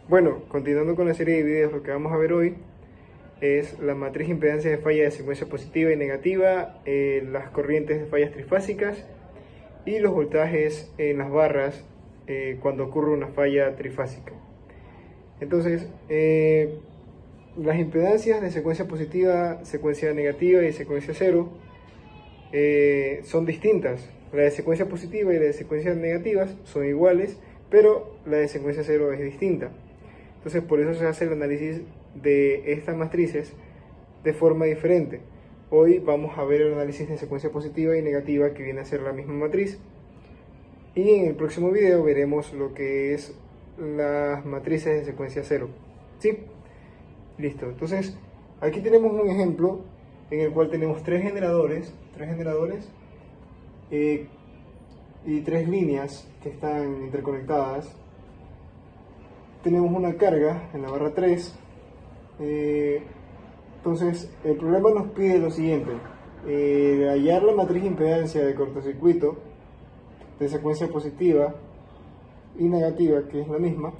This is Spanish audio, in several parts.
Bueno, continuando con la serie de videos, lo que vamos a ver hoy es la matriz impedancia de falla de secuencia positiva y negativa, las corrientes de fallas trifásicas y los voltajes en las barras cuando ocurre una falla trifásica. Entonces, las impedancias de secuencia positiva, secuencia negativa y secuencia cero son distintas. La de secuencia positiva y la de secuencias negativas son iguales, pero la de secuencia cero es distinta. Entonces, por eso se hace el análisis de estas matrices de forma diferente. Hoy vamos a ver el análisis de secuencia positiva y negativa, que viene a ser la misma matriz. Y en el próximo video veremos lo que es las matrices de secuencia cero. ¿Sí? Listo. Entonces, aquí tenemos un ejemplo en el cual tenemos tres generadores y tres líneas que están interconectadas. Tenemos una carga en la barra 3. Entonces, el problema nos pide lo siguiente: hallar la matriz impedancia de cortocircuito de secuencia positiva y negativa, que es la misma,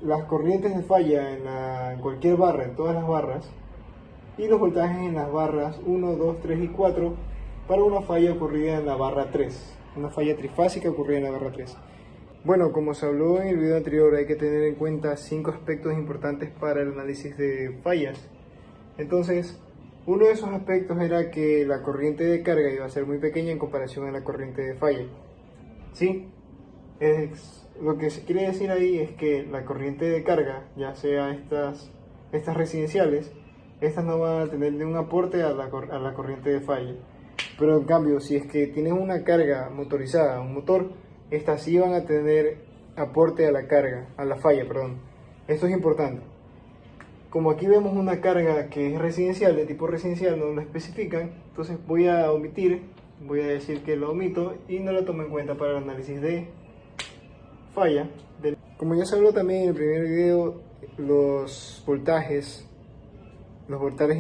las corrientes de falla en cualquier barra, en todas las barras, y los voltajes en las barras 1, 2, 3 y 4 para una falla ocurrida en la barra 3, una falla trifásica ocurrida en la barra 3. Bueno, como se habló en el video anterior, hay que tener en cuenta 5 aspectos importantes para el análisis de fallas. Entonces, uno de esos aspectos era que la corriente de carga iba a ser muy pequeña en comparación a la corriente de falla. ¿Sí? Lo que se quiere decir ahí es que la corriente de carga, ya sea estas residenciales, estas no van a tener ningún aporte a la corriente de falla. Pero en cambio, si es que tienen una carga motorizada, un motor, estas sí van a tener aporte a la carga, a la falla, perdón. Esto es importante. Como aquí vemos una carga que es residencial, de tipo residencial, no lo especifican, entonces voy a decir que lo omito y no lo tomo en cuenta para el análisis de falla. Como ya se habló también en el primer video, los voltajes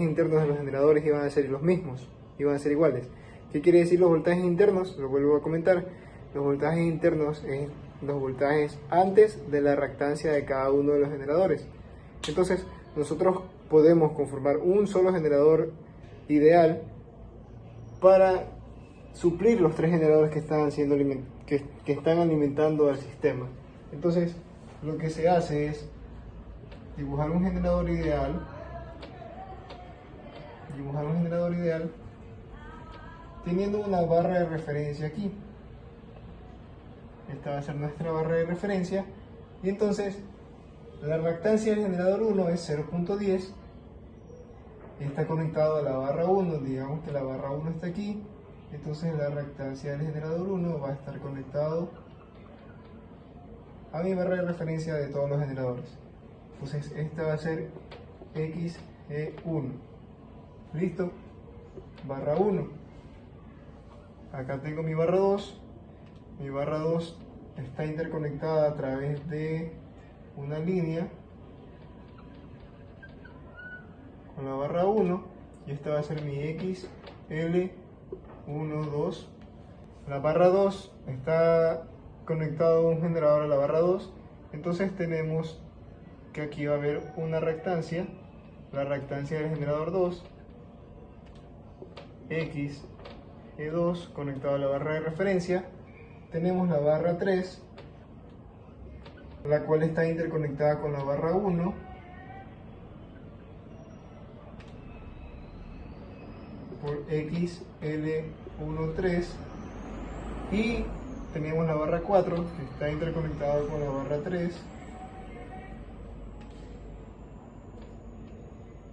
internos de los generadores iban a ser los mismos, iban a ser iguales. ¿Qué quiere decir los voltajes internos? Lo vuelvo a comentar. Los voltajes internos es los voltajes antes de la reactancia de cada uno de los generadores. Entonces, nosotros podemos conformar un solo generador ideal para suplir los tres generadores que están alimentando al sistema. Entonces, lo que se hace es dibujar un generador ideal teniendo una barra de referencia aquí. Esta va a ser nuestra barra de referencia, y entonces la reactancia del generador 1 es 0.10 y está conectado a la barra 1. Digamos que la barra 1 está aquí, entonces la reactancia del generador 1 va a estar conectado a mi barra de referencia de todos los generadores. Entonces esta va a ser XE1. Listo, barra 1. Acá tengo mi barra 2. Mi barra 2 está interconectada a través de una línea con la barra 1, y esta va a ser mi XL12. La barra 2 está conectado a un generador a la barra 2, entonces tenemos que aquí va a haber una reactancia, la reactancia del generador 2, XE2 conectado a la barra de referencia. Tenemos la barra 3, la cual está interconectada con la barra 1, por XL13, y tenemos la barra 4 que está interconectada con la barra 3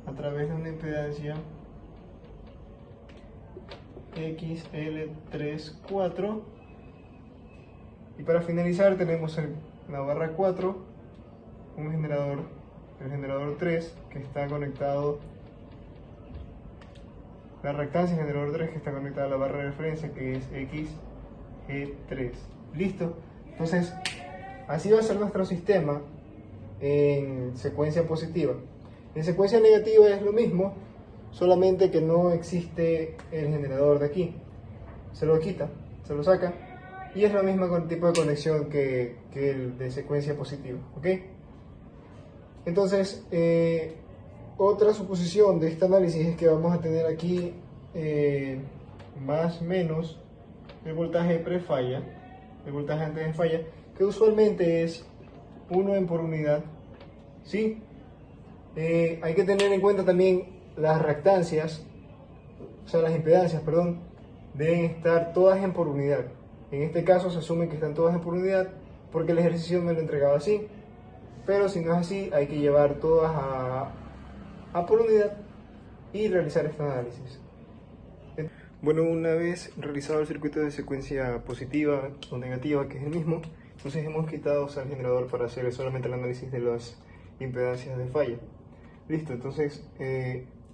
a través de una impedancia XL34. Y para finalizar tenemos la barra 4, el generador 3 que está conectado, la reactancia del generador 3 que está conectada a la barra de referencia, que es XG3. Listo. Entonces, así va a ser nuestro sistema en secuencia positiva. En secuencia negativa es lo mismo, solamente que no existe el generador de aquí. Se lo quita, se lo saca, y es la misma tipo de conexión que el de secuencia positiva, ¿ok? Entonces, otra suposición de este análisis es que vamos a tener aquí más menos el voltaje pre-falla, el voltaje antes de falla, que usualmente es 1 en por unidad. ¿Sí? Hay que tener en cuenta también las reactancias, o sea, las impedancias, perdón, deben estar todas en por unidad. En este caso se asume que están todas en por unidad porque el ejercicio me lo entregaba así. Pero si no es así, hay que llevar todas a por unidad y realizar este análisis. Bueno, una vez realizado el circuito de secuencia positiva o negativa, que es el mismo, entonces hemos quitado al generador para hacer solamente el análisis de las impedancias de falla. Listo, entonces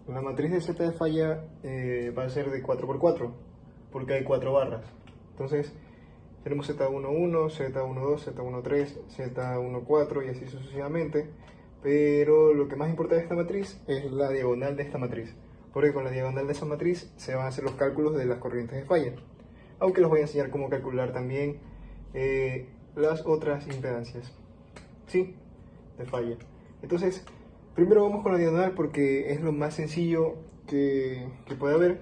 la matriz de Z de falla va a ser de 4×4, porque hay 4 barras. Entonces tenemos Z11, Z12, Z13, Z14 y así sucesivamente. Pero lo que más importa de esta matriz es la diagonal de esta matriz, porque con la diagonal de esa matriz se van a hacer los cálculos de las corrientes de falla. Aunque les voy a enseñar cómo calcular también las otras impedancias, ¿sí?, de falla. Entonces, primero vamos con la diagonal porque es lo más sencillo que puede haber.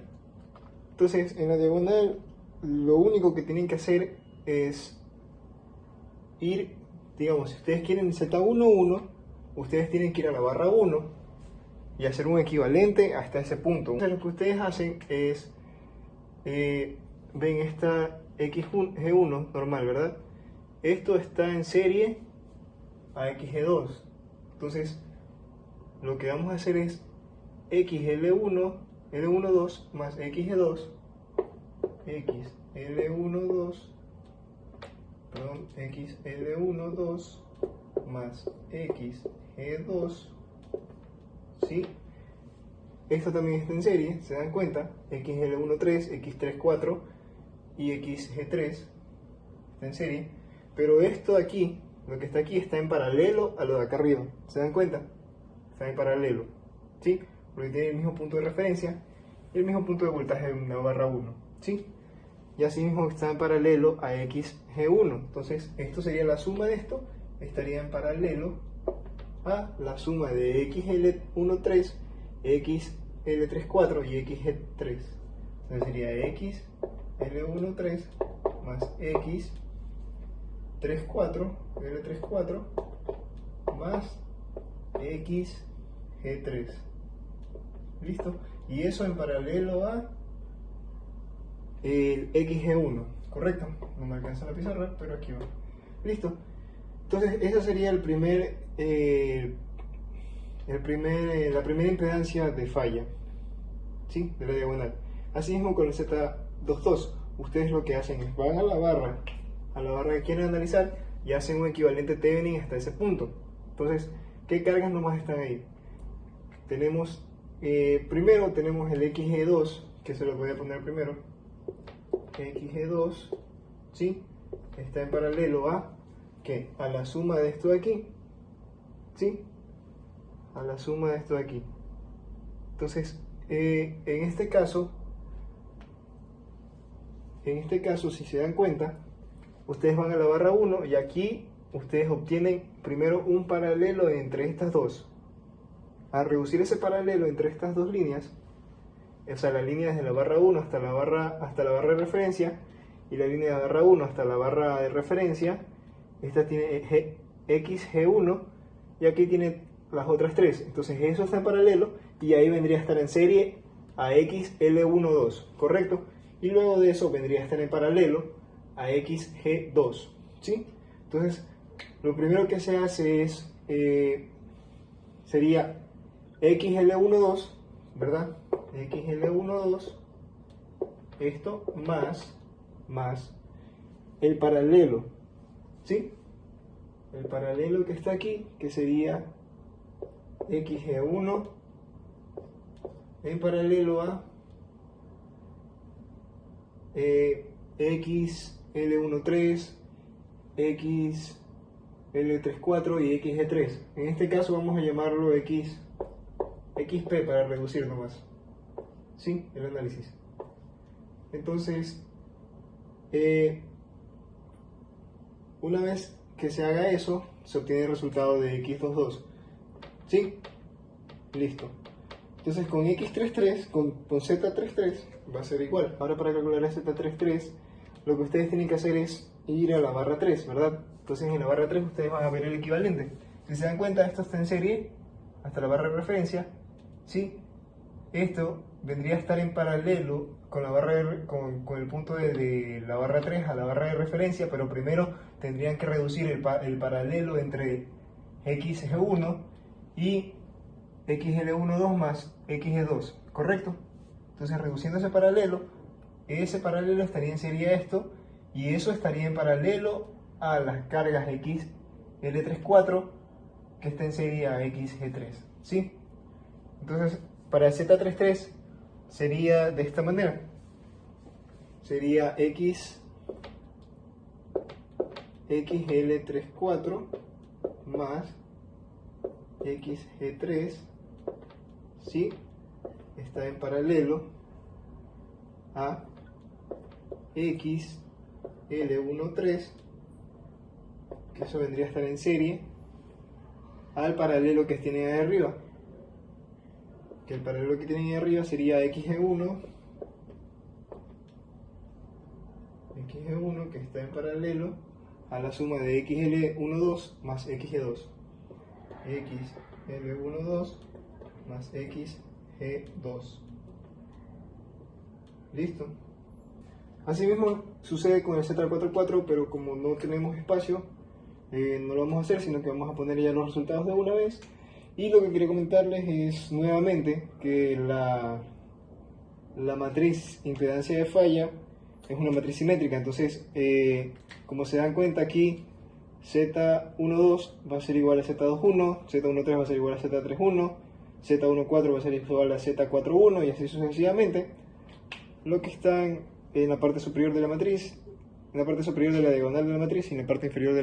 Entonces, en la diagonal, lo único que tienen que hacer es ir, digamos, si ustedes quieren Z11, ustedes tienen que ir a la barra 1 y hacer un equivalente hasta ese punto. Entonces, lo que ustedes hacen es, ven esta XG1 normal, ¿verdad? Esto está en serie a XG2. Entonces, lo que vamos a hacer es XL1, L12 más XG2, XL12 más XG2, ¿sí? Esto también está en serie, ¿se dan cuenta? XL13, X34 y XG3 está en serie, pero esto de aquí, lo que está aquí, está en paralelo a lo de acá arriba, ¿se dan cuenta? Está en paralelo, ¿sí? Porque tiene el mismo punto de referencia y el mismo punto de voltaje en la barra 1, ¿sí? Y así mismo está en paralelo a XG1. Entonces, esto sería la suma de esto, estaría en paralelo a la suma de XL13, XL34 y XG3. Entonces sería XL13 más X34, L34 más XG3. ¿Listo? Y eso en paralelo a el XG1, ¿correcto? No me alcanza la pizarra, pero aquí va. ¿Listo? Entonces, esa sería la primera impedancia de falla, ¿sí?, de la diagonal. Asimismo con el Z22, ustedes lo que hacen es van a la barra que quieren analizar y hacen un equivalente Thevenin hasta ese punto. Entonces, ¿qué cargas nomás están ahí? Tenemos, primero tenemos el XG2, que se lo voy a poner primero. XG2, ¿sí?, está en paralelo a, ¿qué?, a la suma de esto de aquí, ¿sí?, a la suma de esto de aquí. Entonces, en este caso, si se dan cuenta, ustedes van a la barra 1 y aquí ustedes obtienen primero un paralelo entre estas dos. Al reducir ese paralelo entre estas dos líneas, o sea, la línea desde la barra 1 hasta la barra de referencia y la línea de la barra 1 hasta la barra de referencia, esta tiene XG1 y aquí tiene las otras tres. Entonces eso está en paralelo y ahí vendría a estar en serie a XL12, ¿correcto? Y luego de eso vendría a estar en paralelo a XG2, ¿sí? Entonces, lo primero que se hace es, sería XL12, ¿verdad? XL12, esto más el paralelo, ¿sí? El paralelo que está aquí, que sería XG1 en paralelo a XL13, XL34 y XG3. En este caso vamos a llamarlo XP para reducir nomás, ¿sí?, el análisis. Entonces, una vez que se haga eso, se obtiene el resultado de X22. ¿Sí? Listo. Entonces con X33, con Z33 va a ser igual. Ahora para calcular el Z33, lo que ustedes tienen que hacer es ir a la barra 3, ¿verdad? Entonces en la barra 3 ustedes van a ver el equivalente. Si se dan cuenta, esto está en serie hasta la barra de referencia, ¿sí? Esto vendría a estar en paralelo con la barra con el punto de la barra 3 a la barra de referencia, pero primero tendrían que reducir el paralelo entre XG1 y XL12 más XG2, ¿correcto? Entonces reduciendo ese paralelo estaría en serie a esto, y eso estaría en paralelo a las cargas XL34 que está en serie a XG3, ¿sí? Entonces para el Z33 sería de esta manera, sería XL34 más XG3, ¿sí? Está en paralelo a XL13, que eso vendría a estar en serie al paralelo que tienen ahí arriba, que el paralelo que tienen ahí arriba sería XG1, que está en paralelo a la suma de XL12 más XG2, XL12 más XG2. Listo. Asimismo sucede con el Z44, pero como no tenemos espacio, no lo vamos a hacer, sino que vamos a poner ya los resultados de una vez. Y lo que quería comentarles es nuevamente que la matriz impedancia de falla es una matriz simétrica. Entonces, como se dan cuenta aquí, Z12 va a ser igual a Z21, Z13 va a ser igual a Z31, Z14 va a ser igual a Z41 y así sucesivamente. Lo que están en la parte superior de la matriz, en la parte superior de la diagonal de la matriz y en la parte inferior de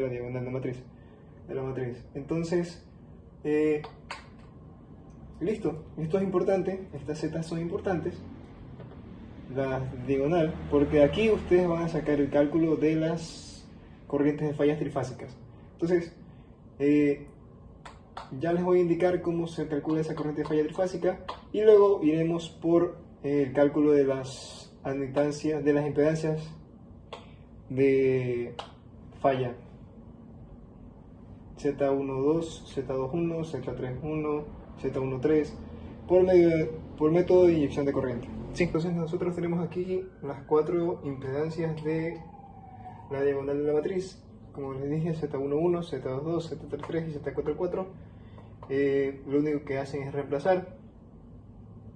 la diagonal de la matriz. Entonces, listo, esto es importante, estas Z son importantes, la diagonal, porque aquí ustedes van a sacar el cálculo de las corrientes de fallas trifásicas. Entonces, ya les voy a indicar cómo se calcula esa corriente de falla trifásica y luego iremos por el cálculo de las admitancias, de las impedancias de falla Z12, Z21, Z31, Z13 por método de inyección de corriente. Sí. Entonces nosotros tenemos aquí las cuatro impedancias de la diagonal de la matriz, como les dije, Z11, Z22, Z33 y Z44. Lo único que hacen es reemplazar,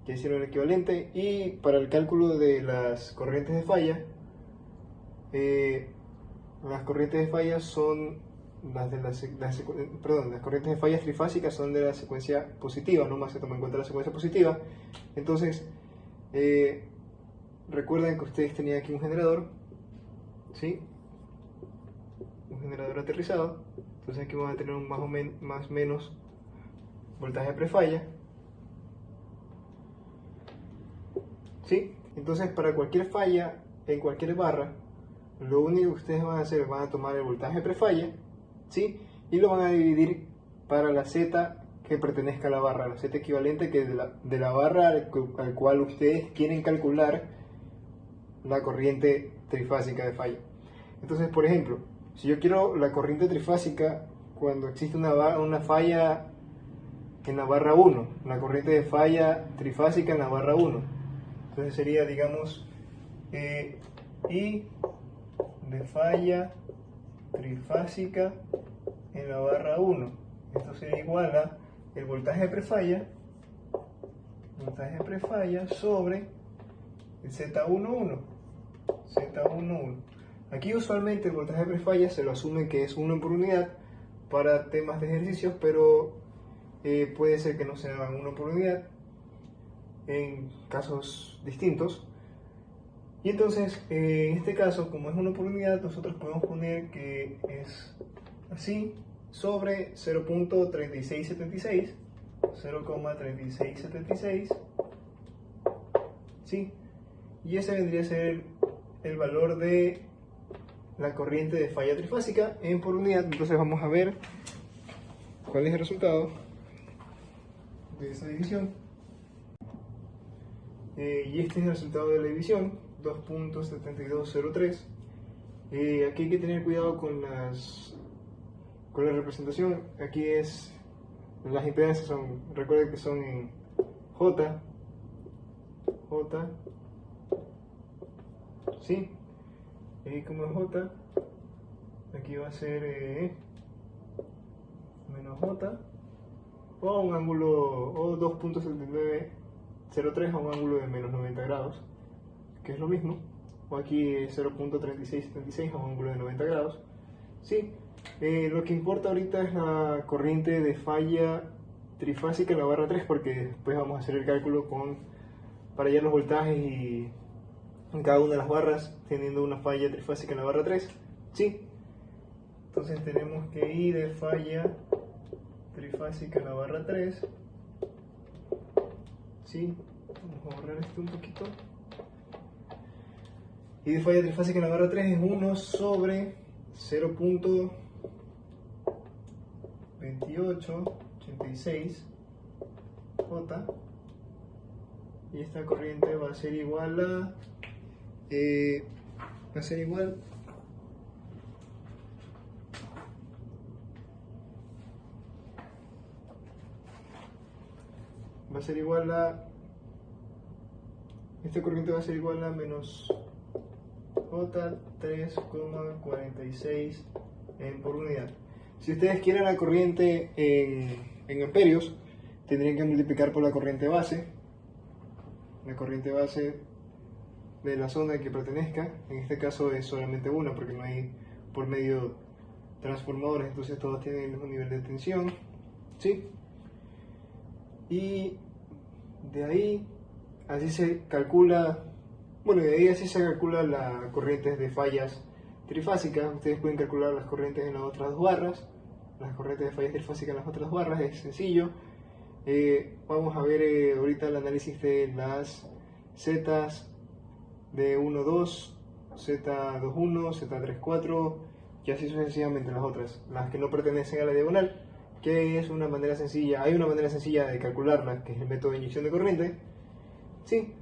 que hicieron el equivalente, y para el cálculo de las corrientes de falla, las corrientes de falla son las corrientes de fallas trifásicas son de la secuencia positiva, nomás se toma en cuenta la secuencia positiva. Entonces, recuerden que ustedes tenían aquí un generador, ¿sí? Un generador aterrizado. Entonces aquí vamos a tener un más o menos voltaje prefalla, ¿sí? Entonces para cualquier falla en cualquier barra, lo único que ustedes van a hacer, van a tomar el voltaje prefalla, ¿sí? Y lo van a dividir para la Z que pertenezca a la barra, la Z equivalente que de la barra al cual ustedes quieren calcular la corriente trifásica de falla. Entonces, por ejemplo, si yo quiero la corriente trifásica cuando existe una falla en la barra 1, la corriente de falla trifásica en la barra 1, entonces sería, digamos, I de falla trifásica en la barra 1. Esto sería igual a el voltaje prefalla sobre el Z11. Aquí usualmente el voltaje prefalla se lo asume que es 1 por unidad para temas de ejercicios, pero puede ser que no sea 1 por unidad en casos distintos. Y entonces, en este caso, como es 1 por unidad, nosotros podemos poner que es así, sobre 0.3676, 0,3676, ¿sí? Y ese vendría a ser el valor de la corriente de falla trifásica en por unidad. Entonces vamos a ver cuál es el resultado de esa división. Y este es el resultado de la división, 2.7203. Aquí hay que tener cuidado con la representación. Aquí las impedancias recuerden que son en J, ¿sí? Y como es J, aquí va a ser menos J, o a un ángulo, o 2.7903 a un ángulo de menos 90 grados, que es lo mismo, o aquí 0.3676 a un ángulo de 90 grados, ¿sí? Lo que importa ahorita es la corriente de falla trifásica en la barra 3, porque después vamos a hacer el cálculo para hallar los voltajes y en cada una de las barras teniendo una falla trifásica en la barra 3, ¿sí? Entonces tenemos que I de falla trifásica en la barra 3, ¿sí? Vamos a borrar esto un poquito. I de falla trifásica en la barra 3 es 1 sobre 0.2886 J, y esta corriente va a ser igual a va a ser igual a esta corriente va a ser igual a menos J 3,46 por unidad. Si ustedes quieren la corriente en amperios, tendrían que multiplicar por la corriente base de la zona a que pertenezca. En este caso es solamente una, porque no hay por medio transformadores, entonces todos tienen el mismo nivel de tensión, ¿sí? Y de ahí así se calcula, las corrientes de fallas trifásicas. Ustedes pueden calcular las corrientes en las otras dos barras, las corrientes de fallas trifásicas en las otras barras, es sencillo. Vamos a ver ahorita el análisis de las Z de 1,2, Z2,1, Z3,4 y así sucesivamente las otras, las que no pertenecen a la diagonal, que es una manera sencilla. Hay una manera sencilla de calcularlas, que es el método de inyección de corriente, ¿sí?